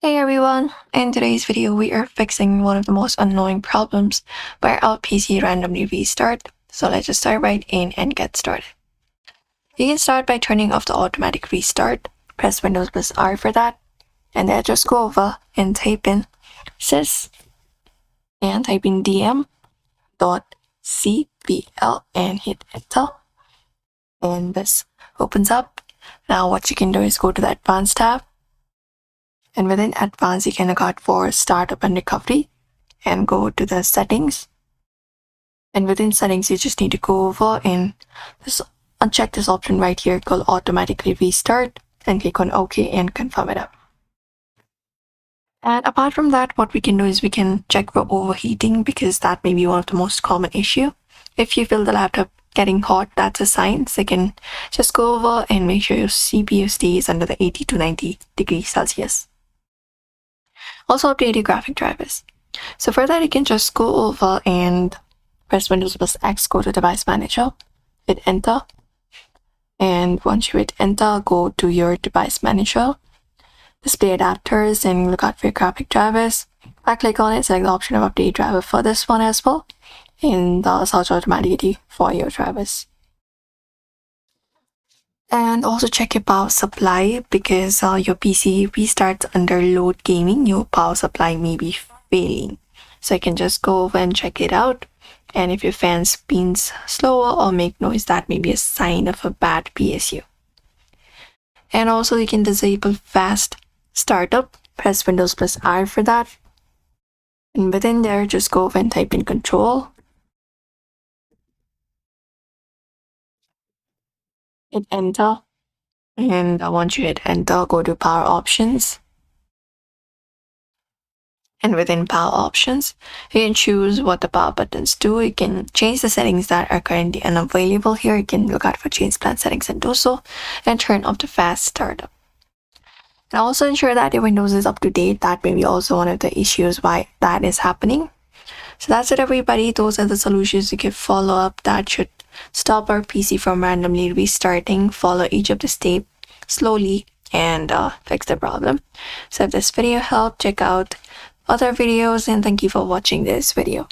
Hey everyone! In today's video, we are fixing one of the most annoying problems where our PC randomly restart. So let's just start right in and get started. You can start by turning off the automatic restart. Press Windows plus R for that. And then just go over and type in sys and type in dm.cpl and hit enter. And this opens up. Now what you can do is go to the advanced tab. And within advanced, you can look out for startup and recovery and go to the settings. And within settings, you just need to go over and just uncheck this option right here called automatically restart and click on OK and confirm it up. And apart from that, what we can do is we can check for overheating because that may be one of the most common issue. If you feel the laptop getting hot, that's a sign. So you can just go over and make sure your CPU stays under the 80 to 90 degrees Celsius. Also update your graphic drivers. So for that, you can just go over and press Windows plus X, go to Device Manager, hit Enter. And once you hit Enter, go to your Device Manager, Display Adapters, and look out for your graphic drivers. I click on it, select the option of Update Driver for this one as well, and search automatically for your drivers. And also check your power supply because your PC restarts under load gaming, your power supply may be failing. So you can just go over and check it out. And if your fan spins slower or make noise, that may be a sign of a bad PSU. And also you can disable fast startup. Press Windows plus R for that. And within there, just go over and type in control. Hit enter. And once you hit enter, go to power options. And within power options, you can choose what the power buttons do. You can change the settings that are currently unavailable here. You can look out for change plan settings and do so, and turn off the fast startup. And also ensure that your Windows is up to date. That may be also one of the issues why that is happening. So that's it, everybody. Those are the solutions you can follow up that should stop our PC from randomly restarting. Follow each of the steps slowly and fix the problem. So if this video helped, check out other videos, and thank you for watching this video.